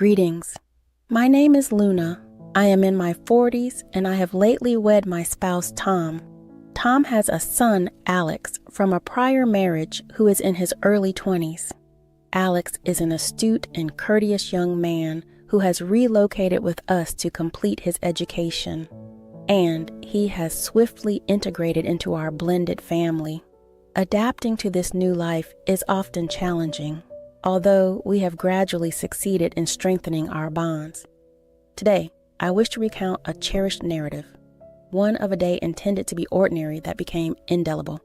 Greetings. My name is Luna. I am in my 40s and I have lately wed my spouse, Tom. Tom has a son, Alex, from a prior marriage who is in his early 20s. Alex is an astute and courteous young man who has relocated with us to complete his education, and he has swiftly integrated into our blended family. Adapting to this new life is often challenging, although we have gradually succeeded in strengthening our bonds. Today, I wish to recount a cherished narrative, one of a day intended to be ordinary that became indelible.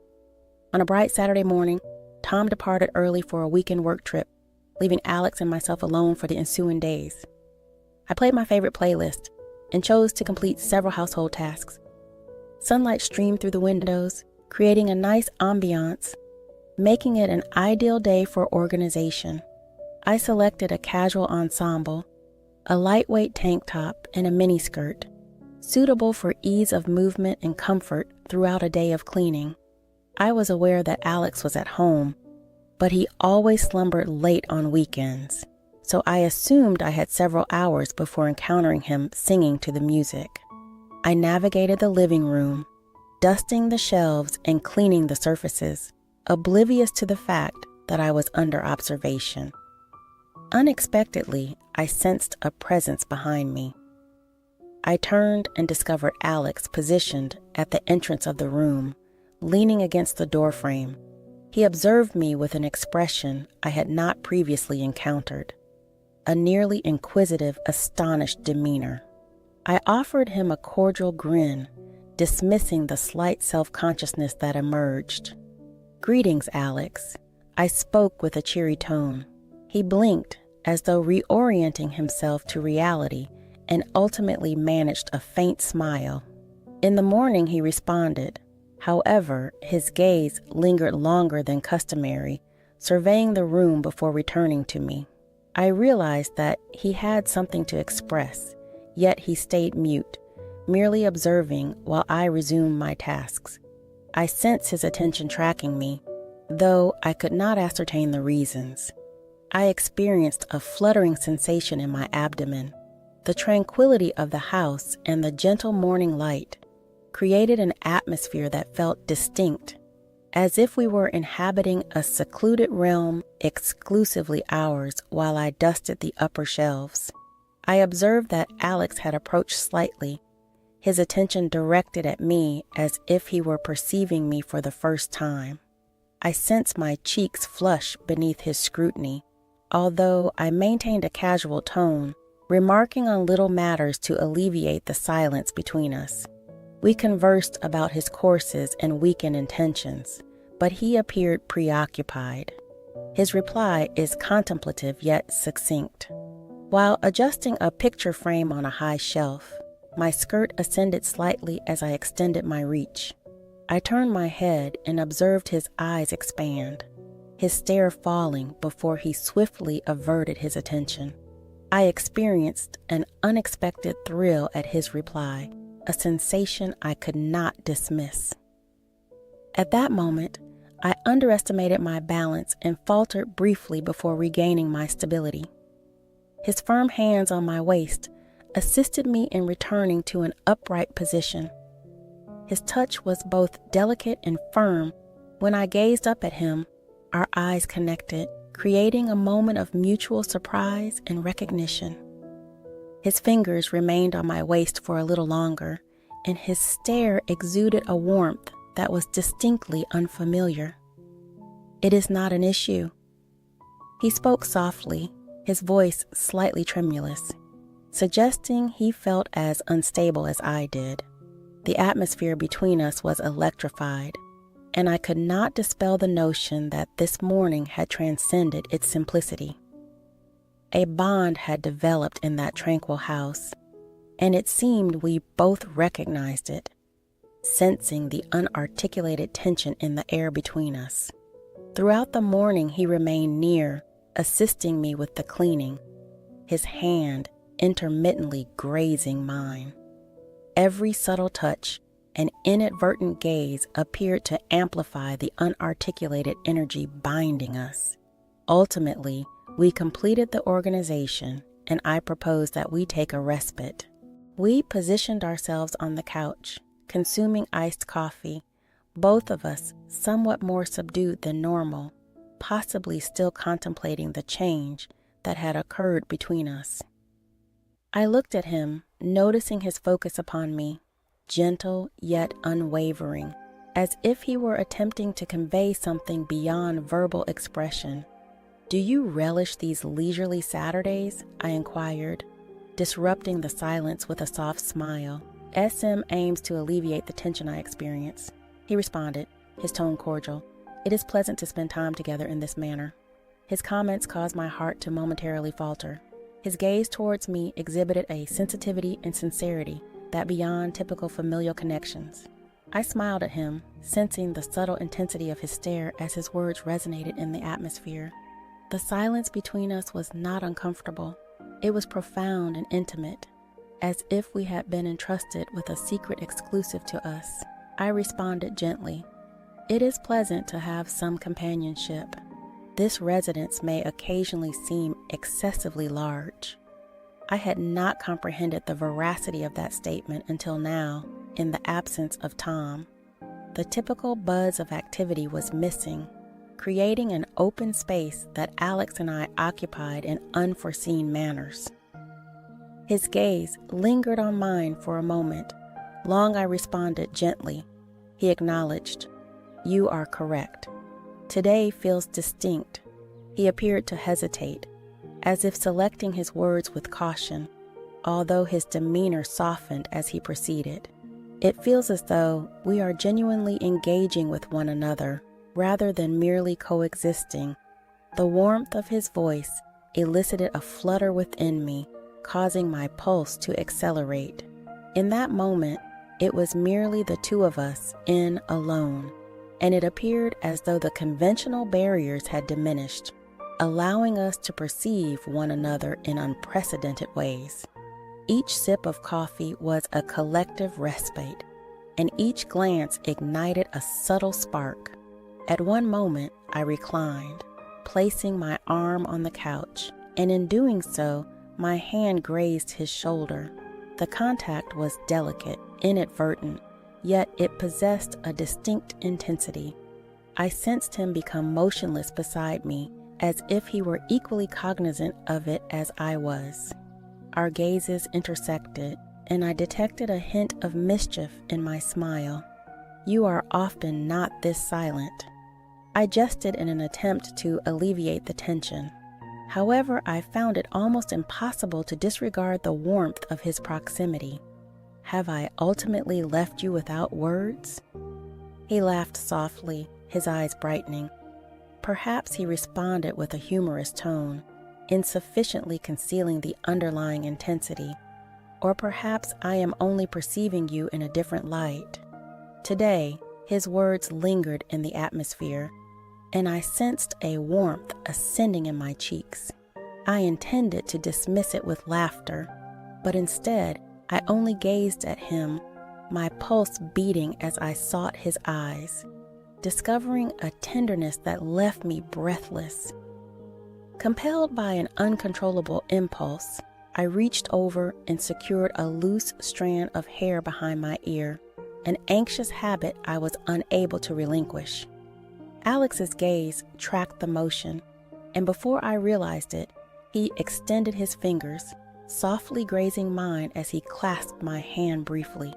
On a bright Saturday morning, Tom departed early for a weekend work trip, leaving Alex and myself alone for the ensuing days. I played my favorite playlist and chose to complete several household tasks. Sunlight streamed through the windows, creating a nice ambiance, making it an ideal day for organization. I selected a casual ensemble, a lightweight tank top and a miniskirt, suitable for ease of movement and comfort throughout a day of cleaning. I was aware that Alex was at home, but he always slumbered late on weekends, so I assumed I had several hours before encountering him singing to the music. I navigated the living room, dusting the shelves and cleaning the surfaces, oblivious to the fact that I was under observation. Unexpectedly, I sensed a presence behind me. I turned and discovered Alex positioned at the entrance of the room, leaning against the doorframe. He observed me with an expression I had not previously encountered, a nearly inquisitive, astonished demeanor. I offered him a cordial grin, dismissing the slight self-consciousness that emerged. "Greetings, Alex." I spoke with a cheery tone. He blinked as though reorienting himself to reality and ultimately managed a faint smile. In the morning, he responded. However, his gaze lingered longer than customary, surveying the room before returning to me. I realized that he had something to express, yet he stayed mute, merely observing while I resumed my tasks. I sensed his attention tracking me, though I could not ascertain the reasons. I experienced a fluttering sensation in my abdomen. The tranquility of the house and the gentle morning light created an atmosphere that felt distinct, as if we were inhabiting a secluded realm exclusively ours while I dusted the upper shelves. I observed that Alex had approached slightly, his attention directed at me as if he were perceiving me for the first time. I sensed my cheeks flush beneath his scrutiny, although I maintained a casual tone, remarking on little matters to alleviate the silence between us. We conversed about his courses and weekend intentions, but he appeared preoccupied. His reply is contemplative yet succinct. While adjusting a picture frame on a high shelf, my skirt ascended slightly as I extended my reach. I turned my head and observed his eyes expand, his stare falling before he swiftly averted his attention. I experienced an unexpected thrill at his reply, a sensation I could not dismiss. At that moment, I underestimated my balance and faltered briefly before regaining my stability. His firm hands on my waist assisted me in returning to an upright position. His touch was both delicate and firm. When I gazed up at him, our eyes connected, creating a moment of mutual surprise and recognition. His fingers remained on my waist for a little longer, and his stare exuded a warmth that was distinctly unfamiliar. "It is not an issue." He spoke softly, his voice slightly tremulous, suggesting he felt as unstable as I did. The atmosphere between us was electrified, and I could not dispel the notion that this morning had transcended its simplicity. A bond had developed in that tranquil house, and it seemed we both recognized it, sensing the unarticulated tension in the air between us. Throughout the morning, he remained near, assisting me with the cleaning, his hand intermittently grazing mine. Every subtle touch and inadvertent gaze appeared to amplify the unarticulated energy binding us. Ultimately, we completed the organization and I proposed that we take a respite. We positioned ourselves on the couch, consuming iced coffee, both of us somewhat more subdued than normal, possibly still contemplating the change that had occurred between us. I looked at him, noticing his focus upon me, gentle yet unwavering, as if he were attempting to convey something beyond verbal expression. "Do you relish these leisurely Saturdays?" I inquired, disrupting the silence with a soft smile. "SM aims to alleviate the tension I experience," he responded, his tone cordial. "It is pleasant to spend time together in this manner." His comments caused my heart to momentarily falter. His gaze towards me exhibited a sensitivity and sincerity that beyond typical familial connections. I smiled at him, sensing the subtle intensity of his stare as his words resonated in the atmosphere. The silence between us was not uncomfortable. It was profound and intimate, as if we had been entrusted with a secret exclusive to us. I responded gently, "It is pleasant to have some companionship. This residence may occasionally seem excessively large." I had not comprehended the veracity of that statement until now, in the absence of Tom. The typical buzz of activity was missing, creating an open space that Alex and I occupied in unforeseen manners. His gaze lingered on mine for a moment. Long I responded gently. He acknowledged, "You are correct. Today feels distinct." He appeared to hesitate, as if selecting his words with caution, although his demeanor softened as he proceeded. "It feels as though we are genuinely engaging with one another, rather than merely coexisting." The warmth of his voice elicited a flutter within me, causing my pulse to accelerate. In that moment, it was merely the two of us in alone, and it appeared as though the conventional barriers had diminished, allowing us to perceive one another in unprecedented ways. Each sip of coffee was a collective respite, and each glance ignited a subtle spark. At one moment, I reclined, placing my arm on the couch, and in doing so, my hand grazed his shoulder. The contact was delicate, inadvertent, yet it possessed a distinct intensity. I sensed him become motionless beside me, as if he were equally cognizant of it as I was. Our gazes intersected, and I detected a hint of mischief in my smile. "You are often not this silent." I jested in an attempt to alleviate the tension. However, I found it almost impossible to disregard the warmth of his proximity. "Have I ultimately left you without words?" He laughed softly, his eyes brightening. Perhaps he responded with a humorous tone, insufficiently concealing the underlying intensity. Or perhaps I am only perceiving you in a different light. Today, his words lingered in the atmosphere, and I sensed a warmth ascending in my cheeks. I intended to dismiss it with laughter, but instead, I only gazed at him, my pulse beating as I sought his eyes, discovering a tenderness that left me breathless. Compelled by an uncontrollable impulse, I reached over and secured a loose strand of hair behind my ear, an anxious habit I was unable to relinquish. Alex's gaze tracked the motion, and before I realized it, he extended his fingers, softly grazing mine as he clasped my hand briefly.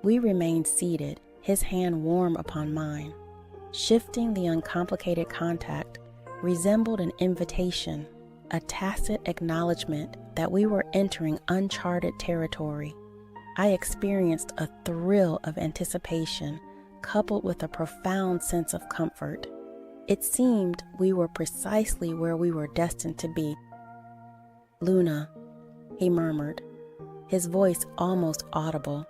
We remained seated, his hand warm upon mine. Shifting the uncomplicated contact resembled an invitation, a tacit acknowledgement that we were entering uncharted territory. I experienced a thrill of anticipation coupled with a profound sense of comfort. It seemed we were precisely where we were destined to be. "Luna," he murmured, his voice almost audible.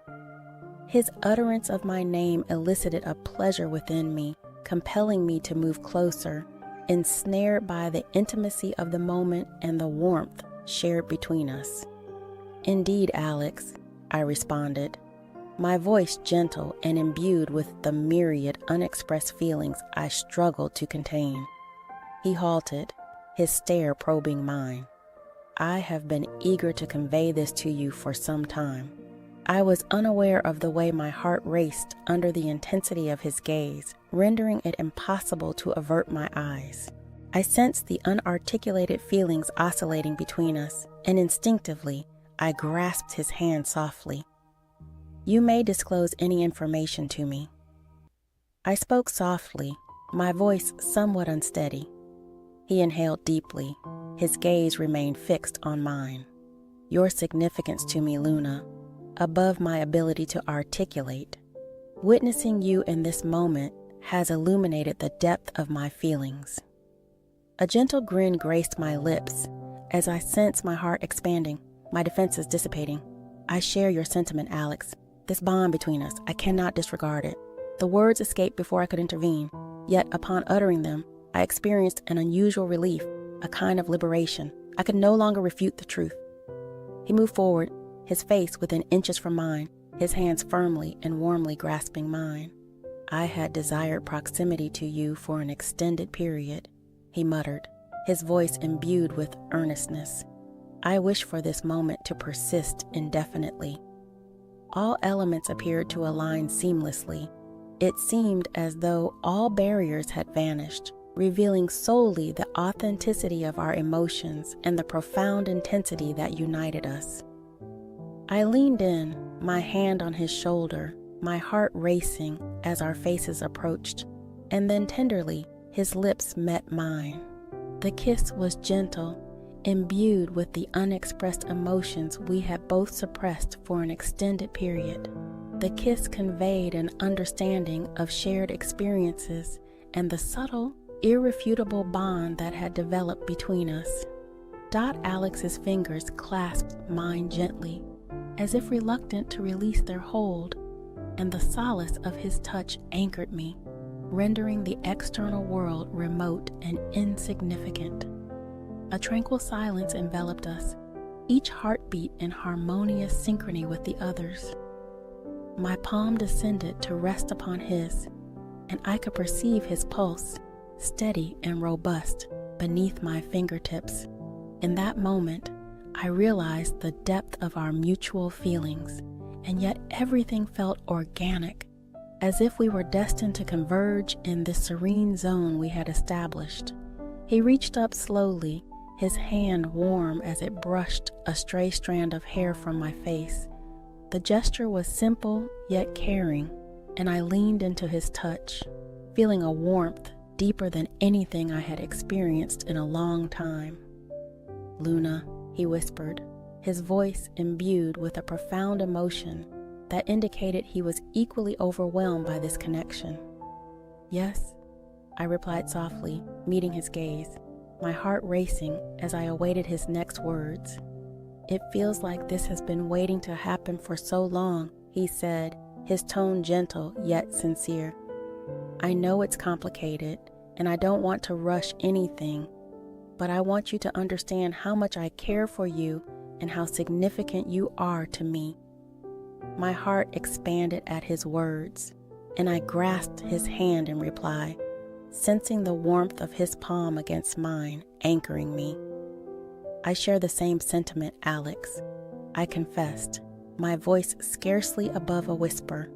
His utterance of my name elicited a pleasure within me, compelling me to move closer, ensnared by the intimacy of the moment and the warmth shared between us. "Indeed, Alex," I responded, my voice gentle and imbued with the myriad unexpressed feelings I struggled to contain. He halted, his stare probing mine. I have been eager to convey this to you for some time. I was unaware of the way my heart raced under the intensity of his gaze, rendering it impossible to avert my eyes. I sensed the unarticulated feelings oscillating between us, and instinctively, I grasped his hand softly. "You may disclose any information to me." I spoke softly, my voice somewhat unsteady. He inhaled deeply. His gaze remained fixed on mine. "Your significance to me, Luna, above my ability to articulate. Witnessing you in this moment has illuminated the depth of my feelings." A gentle grin graced my lips as I sensed my heart expanding, my defenses dissipating. "I share your sentiment, Alex. This bond between us, I cannot disregard it." The words escaped before I could intervene, yet upon uttering them, I experienced an unusual relief, a kind of liberation. I could no longer refute the truth. He moved forward, his face within inches from mine, his hands firmly and warmly grasping mine. "I had desired proximity to you for an extended period," he muttered, his voice imbued with earnestness. "I wish for this moment to persist indefinitely." All elements appeared to align seamlessly. It seemed as though all barriers had vanished, revealing solely the authenticity of our emotions and the profound intensity that united us. I leaned in, my hand on his shoulder, my heart racing as our faces approached, and then tenderly, his lips met mine. The kiss was gentle, imbued with the unexpressed emotions we had both suppressed for an extended period. The kiss conveyed an understanding of shared experiences and the subtle, irrefutable bond that had developed between us. Alex's fingers clasped mine gently, as if reluctant to release their hold, and the solace of his touch anchored me, rendering the external world remote and insignificant. A tranquil silence enveloped us, each heartbeat in harmonious synchrony with the others. My palm descended to rest upon his, and I could perceive his pulse, steady and robust, beneath my fingertips. In that moment, I realized the depth of our mutual feelings, and yet everything felt organic, as if we were destined to converge in this serene zone we had established. He reached up slowly, his hand warm as it brushed a stray strand of hair from my face. The gesture was simple yet caring, and I leaned into his touch, feeling a warmth deeper than anything I had experienced in a long time. "Luna," he whispered, his voice imbued with a profound emotion that indicated he was equally overwhelmed by this connection. "Yes," I replied softly, meeting his gaze, my heart racing as I awaited his next words. "It feels like this has been waiting to happen for so long," he said, his tone gentle yet sincere. "I know it's complicated, and I don't want to rush anything, but I want you to understand how much I care for you and how significant you are to me." My heart expanded at his words, and I grasped his hand in reply, sensing the warmth of his palm against mine, anchoring me. "I share the same sentiment, Alex," I confessed, my voice scarcely above a whisper.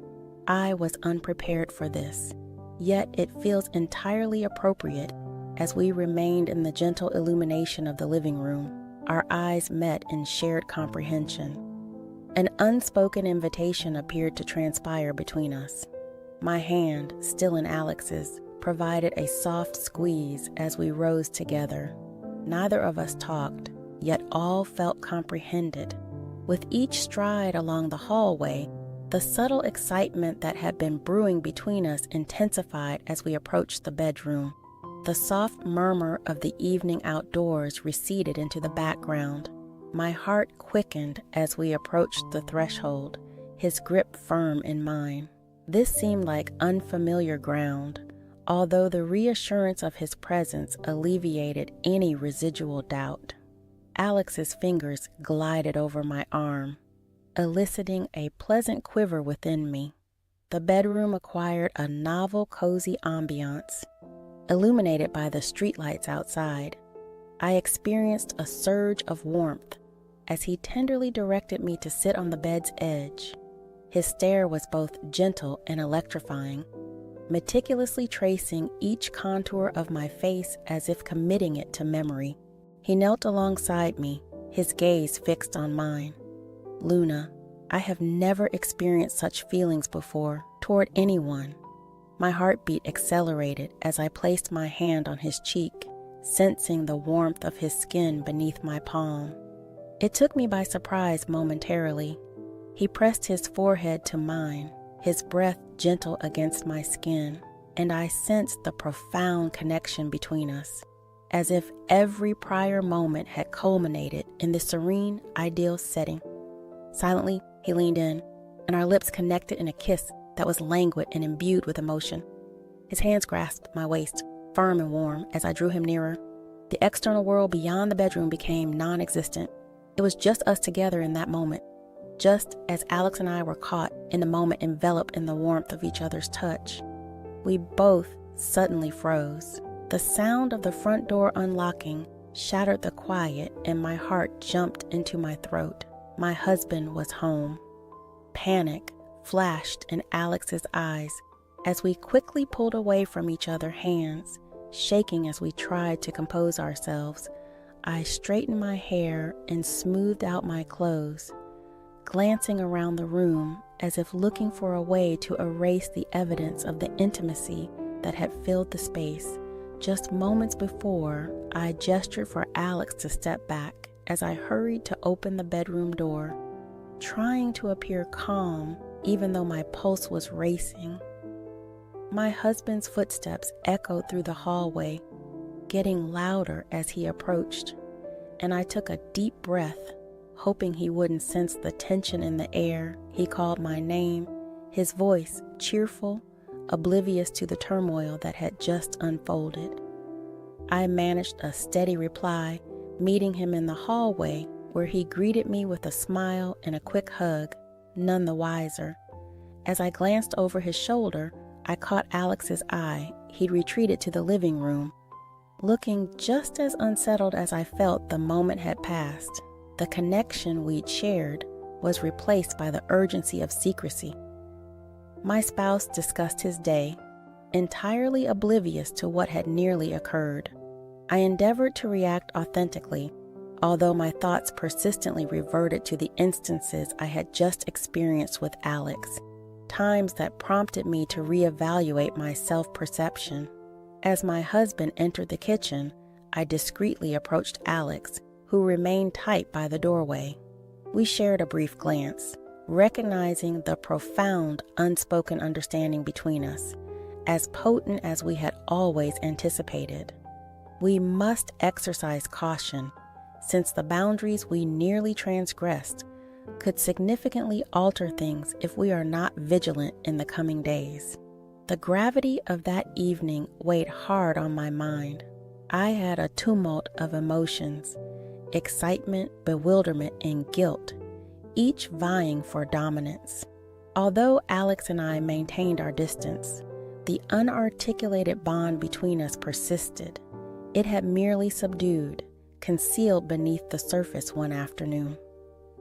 I was unprepared for this, yet it feels entirely appropriate. As we remained in the gentle illumination of the living room, our eyes met in shared comprehension. An unspoken invitation appeared to transpire between us. My hand, still in Alex's, provided a soft squeeze as we rose together. Neither of us talked, yet all felt comprehended. With each stride along the hallway, the subtle excitement that had been brewing between us intensified as we approached the bedroom. The soft murmur of the evening outdoors receded into the background. My heart quickened as we approached the threshold, his grip firm in mine. This seemed like unfamiliar ground, although the reassurance of his presence alleviated any residual doubt. Alex's fingers glided over my arm, eliciting a pleasant quiver within me. The bedroom acquired a novel, cozy ambiance, illuminated by the streetlights outside. I experienced a surge of warmth as he tenderly directed me to sit on the bed's edge. His stare was both gentle and electrifying, meticulously tracing each contour of my face as if committing it to memory. He knelt alongside me, his gaze fixed on mine. Luna, I have never experienced such feelings before toward anyone. My heartbeat accelerated as I placed my hand on his cheek, sensing the warmth of his skin beneath my palm. It took me by surprise momentarily. He pressed his forehead to mine, his breath gentle against my skin, and I sensed the profound connection between us, as if every prior moment had culminated in the serene, ideal setting. Silently, he leaned in, and our lips connected in a kiss that was languid and imbued with emotion. His hands grasped my waist, firm and warm, as I drew him nearer. The external world beyond the bedroom became non-existent. It was just us together in that moment, just as Alex and I were caught in the moment, enveloped in the warmth of each other's touch. We both suddenly froze. The sound of the front door unlocking shattered the quiet, and my heart jumped into my throat. My husband was home. Panic flashed in Alex's eyes as we quickly pulled away from each other, hands shaking as we tried to compose ourselves. I straightened my hair and smoothed out my clothes, glancing around the room as if looking for a way to erase the evidence of the intimacy that had filled the space. Just moments before, I gestured for Alex to step back as I hurried to open the bedroom door, trying to appear calm even though my pulse was racing. My husband's footsteps echoed through the hallway, getting louder as he approached, and I took a deep breath, hoping he wouldn't sense the tension in the air. He called my name, his voice cheerful, oblivious to the turmoil that had just unfolded. I managed a steady reply, meeting him in the hallway, where he greeted me with a smile and a quick hug, none the wiser. As I glanced over his shoulder, I caught Alex's eye. He'd retreated to the living room, looking just as unsettled as I felt the moment had passed. The connection we'd shared was replaced by the urgency of secrecy. My spouse discussed his day, entirely oblivious to what had nearly occurred. I endeavored to react authentically, although my thoughts persistently reverted to the instances I had just experienced with Alex, times that prompted me to reevaluate my self-perception. As my husband entered the kitchen, I discreetly approached Alex, who remained tight by the doorway. We shared a brief glance, recognizing the profound unspoken understanding between us, as potent as we had always anticipated. We must exercise caution, since the boundaries we nearly transgressed could significantly alter things if we are not vigilant in the coming days. The gravity of that evening weighed hard on my mind. I had a tumult of emotions, excitement, bewilderment, and guilt, each vying for dominance. Although Alex and I maintained our distance, the unarticulated bond between us persisted. It had merely subdued, concealed beneath the surface one afternoon.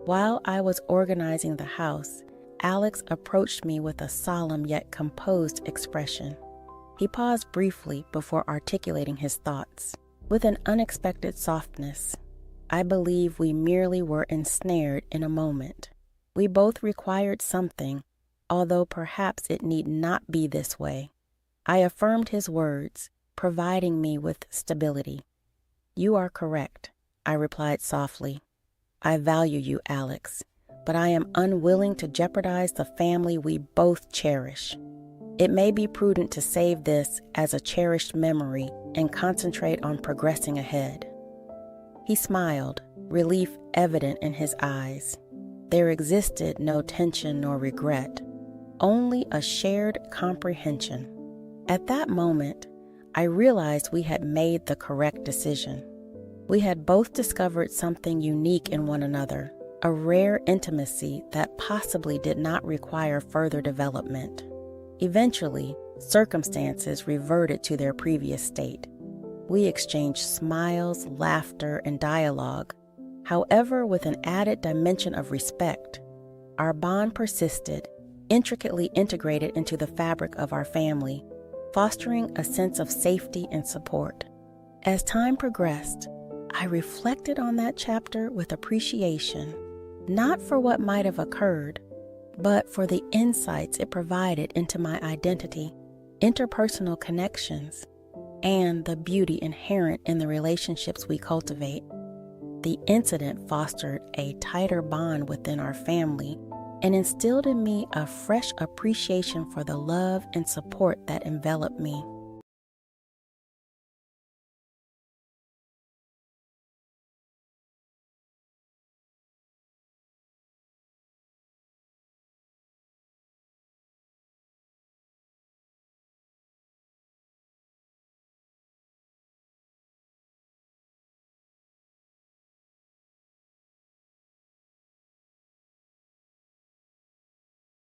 While I was organizing the house, Alex approached me with a solemn yet composed expression. He paused briefly before articulating his thoughts. With an unexpected softness, I believe we merely were ensnared in a moment. We both required something, although perhaps it need not be this way. I affirmed his words, providing me with stability. "You are correct," I replied softly. "I value you, Alex, but I am unwilling to jeopardize the family we both cherish. It may be prudent to save this as a cherished memory and concentrate on progressing ahead." He smiled, relief evident in his eyes. There existed no tension nor regret, only a shared comprehension. At that moment, I realized we had made the correct decision. We had both discovered something unique in one another, a rare intimacy that possibly did not require further development. Eventually, circumstances reverted to their previous state. We exchanged smiles, laughter, and dialogue, however, with an added dimension of respect. Our bond persisted, intricately integrated into the fabric of our family, fostering a sense of safety and support. As time progressed, I reflected on that chapter with appreciation, not for what might have occurred, but for the insights it provided into my identity, interpersonal connections, and the beauty inherent in the relationships we cultivate. The incident fostered a tighter bond within our family and instilled in me a fresh appreciation for the love and support that enveloped me.